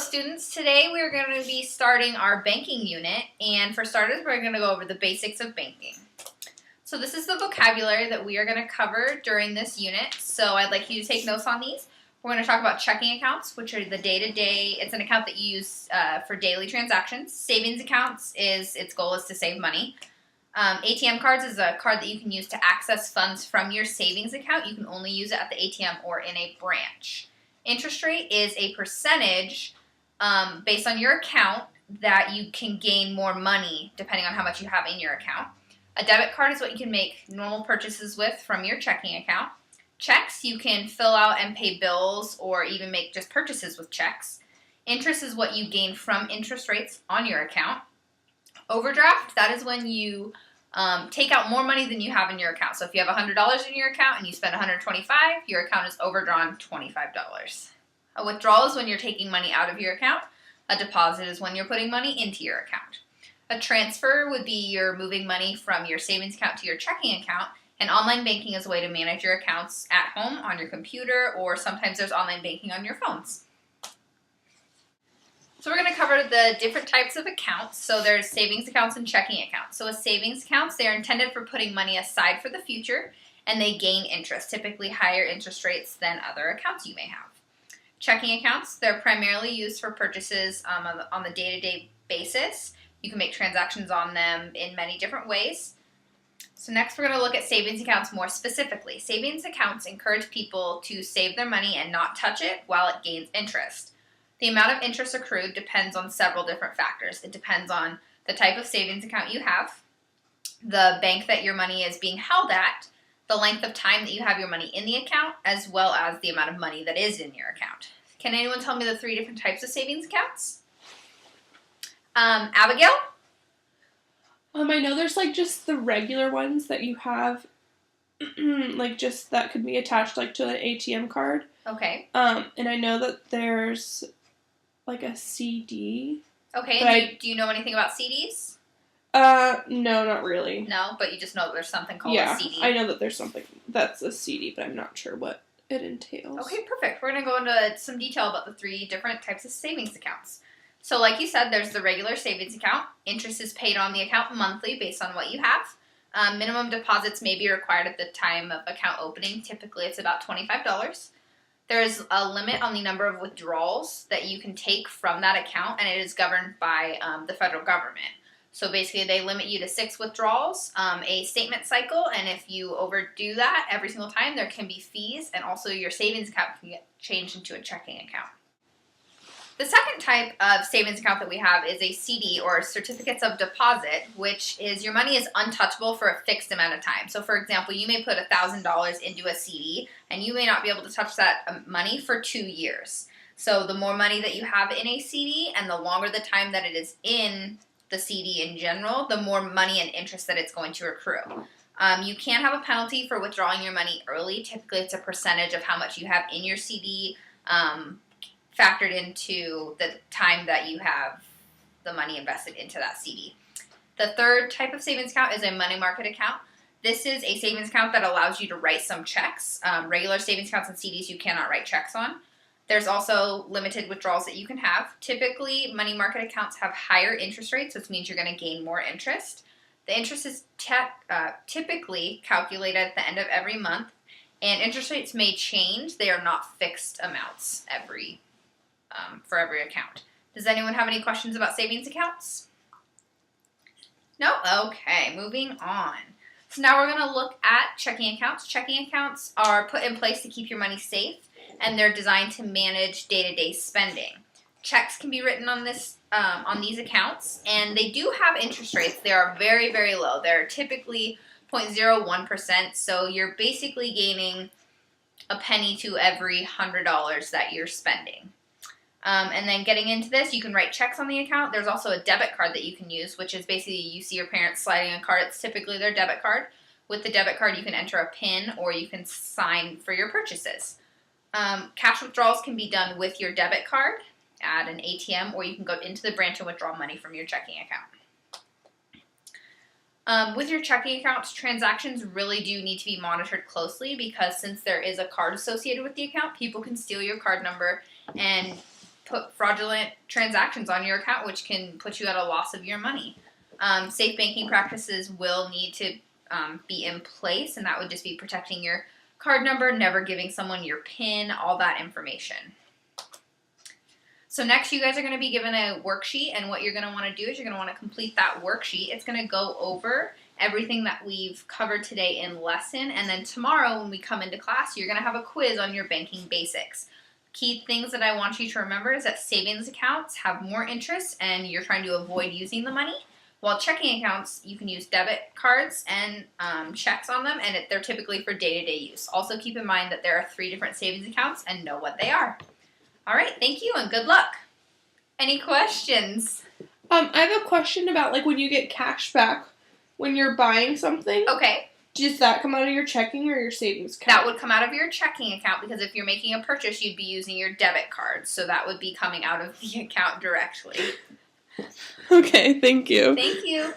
students, today we're going to be starting our banking unit, and for starters we're going to go over the basics of banking. So this is the vocabulary that we are going to cover during this unit, so I'd like you to take notes on these. We're going to talk about checking accounts, which are the day-to-day, it's an account that you use for daily transactions. Savings accounts its goal is to save money. ATM cards is a card that you can use to access funds from your savings account. You can only use it at the ATM or in a branch. Interest rate is a percentage based on your account that you can gain more money depending on how much you have in your account. A debit card is what you can make normal purchases with from your checking account. Checks, you can fill out and pay bills or even make just purchases with checks. Interest is what you gain from interest rates on your account. Overdraft, that is when you take out more money than you have in your account. So if you have $100 in your account and you spend $125, your account is overdrawn $25. A withdrawal is when you're taking money out of your account. A deposit is when you're putting money into your account. A transfer would be you're moving money from your savings account to your checking account. And online banking is a way to manage your accounts at home on your computer, or sometimes there's online banking on your phones. So we're going to cover the different types of accounts. So there's savings accounts and checking accounts. So with savings accounts, they're intended for putting money aside for the future, and they gain interest, typically higher interest rates than other accounts you may have. Checking accounts, they're primarily used for purchases on the day-to-day basis. You can make transactions on them in many different ways. So next we're going to look at savings accounts more specifically. Savings accounts encourage people to save their money and not touch it while it gains interest. The amount of interest accrued depends on several different factors. It depends on the type of savings account you have, the bank that your money is being held at, the length of time that you have your money in the account, as well as the amount of money that is in your account. Can anyone tell me the 3 different types of savings accounts? Abigail? I know there's just the regular ones that you have, just that could be attached to an ATM card. Okay. And I know that there's a CD. Okay. Do you know anything about CDs? No, not really. No, but you just know that there's something called a CD. I know that there's something that's a CD, but I'm not sure what it entails. Okay, perfect. We're going to go into some detail about the 3 different types of savings accounts. So like you said, there's the regular savings account. Interest is paid on the account monthly based on what you have. Minimum deposits may be required at the time of account opening. Typically, it's about $25. There's a limit on the number of withdrawals that you can take from that account, and it is governed by the federal government. So basically, they limit you to 6 withdrawals, a statement cycle, and if you overdo that every single time, there can be fees, and also your savings account can get changed into a checking account. The second type of savings account that we have is a CD, or certificates of deposit, which is your money is untouchable for a fixed amount of time. So for example, you may put $1,000 into a CD, and you may not be able to touch that money for 2 years. So the more money that you have in a CD, and the longer the time that it is in the CD in general, the more money and interest that it's going to accrue. You can have a penalty for withdrawing your money early. Typically, it's a percentage of how much you have in your CD, factored into the time that you have the money invested into that CD. The third type of savings account is a money market account. This is a savings account that allows you to write some checks. Regular savings accounts and CDs you cannot write checks on. There's also limited withdrawals that you can have. Typically, money market accounts have higher interest rates, which means you're going to gain more interest. The interest is typically calculated at the end of every month, and interest rates may change. They are not fixed amounts for every account. Does anyone have any questions about savings accounts? No? Okay, moving on. So now we're going to look at checking accounts. Checking accounts are put in place to keep your money safe, and they're designed to manage day-to-day spending. Checks can be written on these accounts, and they do have interest rates. They are very, very low. They're typically 0.01%, so you're basically gaining a penny to every $100 that you're spending. And then getting into this, you can write checks on the account. There's also a debit card that you can use, which is basically you see your parents sliding a card. It's typically their debit card. With the debit card, you can enter a PIN or you can sign for your purchases. Cash withdrawals can be done with your debit card at an ATM, or you can go into the branch and withdraw money from your checking account. With your checking accounts, transactions really do need to be monitored closely because since there is a card associated with the account, people can steal your card number and put fraudulent transactions on your account, which can put you at a loss of your money. Safe banking practices will need to be in place, and that would just be protecting your card number, never giving someone your PIN, all that information. So next, you guys are going to be given a worksheet, and what you're going to want to do is you're going to want to complete that worksheet. It's going to go over everything that we've covered today in lesson, and then tomorrow when we come into class, you're going to have a quiz on your banking basics. Key things that I want you to remember is that savings accounts have more interest, and you're trying to avoid using the money, while checking accounts, you can use debit cards and checks on them, and they're typically for day-to-day use. Also keep in mind that there are 3 different savings accounts and know what they are. All right, thank you and good luck. Any questions? I have a question about, like, when you get cash back when you're buying something. Okay. Does that come out of your checking or your savings account? That would come out of your checking account, because if you're making a purchase, you'd be using your debit card. So that would be coming out of the account directly. Okay, thank you. Thank you.